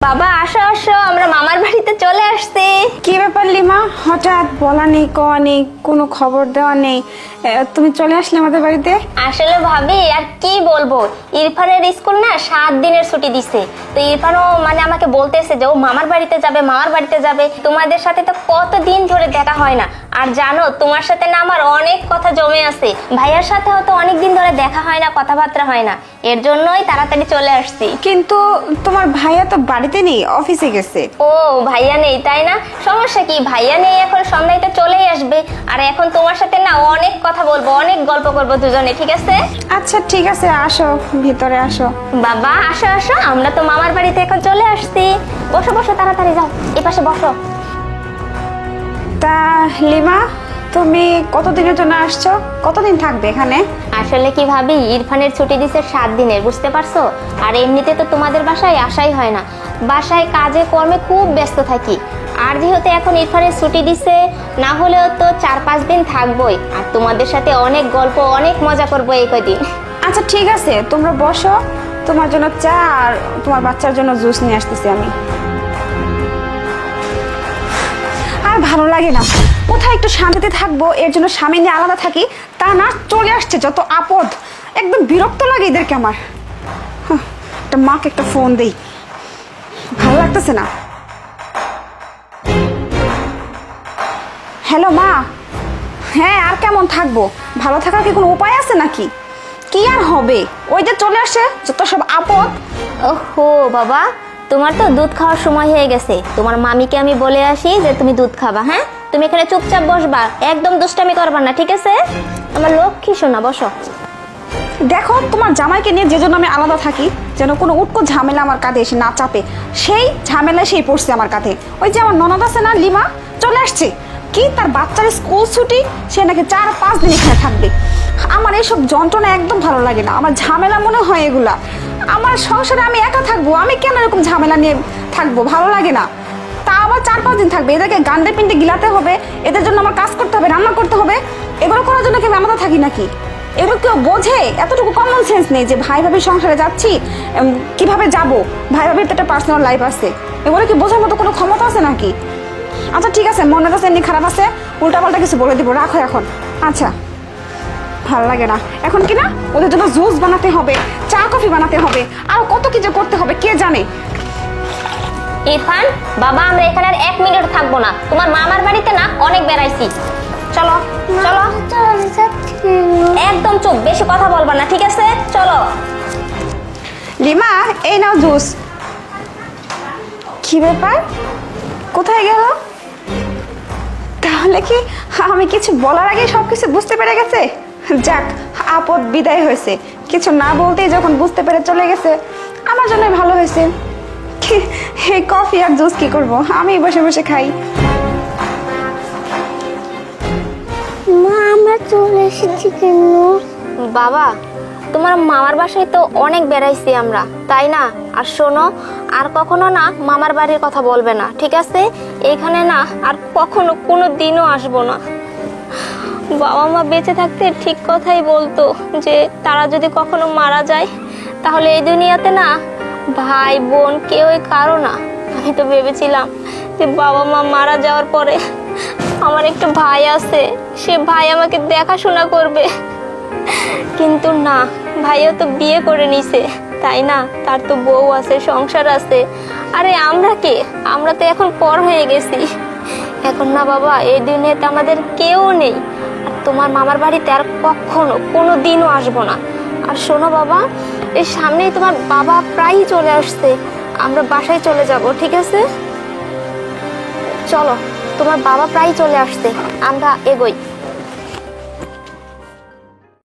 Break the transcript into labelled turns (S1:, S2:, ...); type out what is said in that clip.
S1: বাবা আসো আসো, আমরা মামার বাড়িতে চলে আসছি।
S2: কি ব্যাপার লিমা, হঠাৎ বলা নেই কওয়া নেই, কোনো খবর দেওয়া নেই, তুমি চলে আসলে আমাদের বাড়িতে?
S1: আসলে ভাবি আর কি বলবো, ইরফানের স্কুল না 7 দিনের ছুটি দিছে। তো ইরফানও মানে আমাকে বলতেছে যে ও মামার বাড়িতে যাবে, মামার বাড়িতে যাবে। তোমাদের সাথে তো কতদিন ধরে দেখা হয় না, আর জানো তোমার সাথে না আমার অনেক কথা জমে আছে। ভাইয়ার সাথেও তো অনেকদিন ধরে দেখা হয় না, কথাবার্তা হয় না, এর জন্যই তাড়াতাড়ি চলে আসছি।
S2: কিন্তু তোমার ভাইয়া তো বাড়িতে নেই, অফিসে গেছে।
S1: ও ভাইয়া নেই তাই না? সমস্যা কি, ভাইয়া নেই এখন সন্ধ্যায় তো চলেই আসবে। আর এখন তোমার সাথে না অনেক কথা বলবো, অনেক গল্প করবো দুজনে, ঠিক আছে?
S2: আচ্ছা ঠিক আছে, আসো ভিতরে আসো।
S1: বাবা আসো আসো, আমরা তো মামার বাড়িতে এখন চলে আসছি। বসো বসো, তাড়াতাড়ি যাও, এই পাশে বসো।
S2: তা লিমা, তুমি কতদিনের জন্য আসছো? কতদিন থাকবে এখানে?
S1: আসলে কি ভাবি, ইরফানের ছুটি দিছে 7 দিনের, বুঝতে পারছো? আর এমনিতে তো তোমাদের বাসায় আসাই হয় না, বাসায় কাজে কর্মে খুব ব্যস্ত থাকি। আর যেহেতু এখন ইরফানের ছুটি দিছে, না হলেও তো 4-5 দিন থাকবোই। আর তোমাদের সাথে অনেক গল্প, অনেক মজা করবো এই কদিন।
S2: আচ্ছা ঠিক আছে, তোমরা বসো, তোমার জন্য চা আর তোমার বাচ্চার জন্য জুস নিয়ে আসতেছি আমি। আর ভালো লাগে না, কোথায় একটু শান্তিতে থাকবো এর জন্য স্বামী নিয়ে আলাদা থাকি, তা না চলে আসছে যত আপদ। একদম বিরক্ত লাগে এদেরকে আমার। একটা মাকে একটা ফোন দেই, ভালো লাগতেছে না। হ্যালো মা। হ্যাঁ, আর কেমন থাকবো? ভালো থাকার কি কোনো উপায় আছে নাকি? কি আর হবে, ওই যে চলে আসে যত সব আপদ।
S1: ওহো বাবা, তোমার তো দুধ খাওয়ার সময় হয়ে গেছে। তোমার মামিকে আমি বলে আসি যে তুমি দুধ খাবা। হ্যাঁ, তুমি এখানে চুপচাপ বসবা, একদম দুষ্টামি করবা না, ঠিক আছে? আমার লক্ষ্মী শোনা, বসো।
S2: দেখো, তোমার জামাইকে নিয়ে যে জন্য আমি আলাদা থাকি, যেন কোনো উটকো ঝামেলা আমার কাঁধে এসে না চাপে, সেই ঝামেলায় সেই পড়ছে আমার কাঁধে। ওই যে আমার ননদ আছে না লিমা, চলে আসছে। কি তার বাচ্চার স্কুল ছুটি, সে নাকি 4-5 দিন এখানে থাকবে। আমার এইসব যন্ত্রণা একদম ভালো লাগে না, আমার ঝামেলা মনে হয় এগুলা। আমার সংসারে আমি একা থাকবো, আমি কেন এরকম ঝামেলা নিয়ে থাকবো? ভালো লাগে না। তা আবার 4-5 দিন থাকবে, এদেরকে গান্ডে পিন্ডে গিলাতে হবে, এদের জন্য আমার কাজ করতে হবে, রান্না করতে হবে। এগুলো করার জন্য কি আমি আমাদের থাকি নাকি? এগুলো কেউ বোঝে? এতটুকু কমন সেন্স নেই যে ভাই ভাবির সংসারে যাচ্ছি, কিভাবে যাব? ভাই ভাবির তো একটা পার্সোনাল লাইফ আছে, এগুলো কি বোঝার মতো কোনো ক্ষমতা আছে নাকি? আচ্ছা ঠিক আছে, মনে কাছে এমনি খারাপ আছে, উল্টাপাল্টা কিছু বলে দিব, রাখো এখন। আচ্ছা, ভালো লাগে না এখন। কি না, ওদের জন্য জুস বানাতে হবে, চা কফি বানাতে হবে, আর কত কিছু করতে হবে কে জানে।
S1: ইরফান বাবা, আমরা এখানে আর 1 মিনিট থাকবো না। তোমার মামার বাড়িতে না অনেক বেড়াইছি, চলো চলো। একদম চুপ, বেশি কথা বলবা না, ঠিক আছে? চলো।
S2: লিমা, এই নাও জুস। কি ব্যাপার, কোথায় গেল? তাহলে কি আমি কিছু বলার আগে সবকিছু বুঝতে পেরে গেছে? যাক, আপদ বিদায় হয়েছে। কিছু না বলতেই যখন বুঝতে পেরে চলে গেছে, আমার জন্য ভালো হয়েছে। এই কফি আর জুস কি করব, আমি বসে বসে খাই।
S3: মা, আমরা চলে এসেছি কেন?
S1: বাবা, তোমার মামার বাসায় তো অনেক বেড়াইছি আমরা, তাই না? আর শোনো, আর কখনো না মামার বাড়ির কথা বলবে না, ঠিক আছে? এখানে না আর কখনো কোনো দিনও আসবো না। বাবা মা বেঁচে থাকতে ঠিক কথাই বলতো যে তারা যদি কখনো মারা যায়, তাহলে এই দুনিয়াতে না ভাই বোন কেউই কারো না। আমি তো ভেবেছিলাম যে বাবা মা মারা যাওয়ার পরে আমার একটা ভাই আছে, সে ভাই আমাকে দেখাশোনা করবে। কিন্তু না, ভাইও তো বিয়ে করে নিছে, তাই না? তার তো বউ আছে, সংসার আছে। আরে আমরা কে? আমরা তো এখন পর হয়ে গেছি। এখন না বাবা, এই দুনিয়াতে আমাদের কেউ নেই। আর তোমার মামার বাড়িতে আর কখনো কোনো দিনও আসবো না। আর শোনো বাবা, এই সামনেই তোমার বাবা প্রায়ই চলে আসছে, আমরা বাসায় চলে যাব, ঠিক আছে? চলো, তোমার বাবা প্রায় চলে আসছে, আমরা এগোই।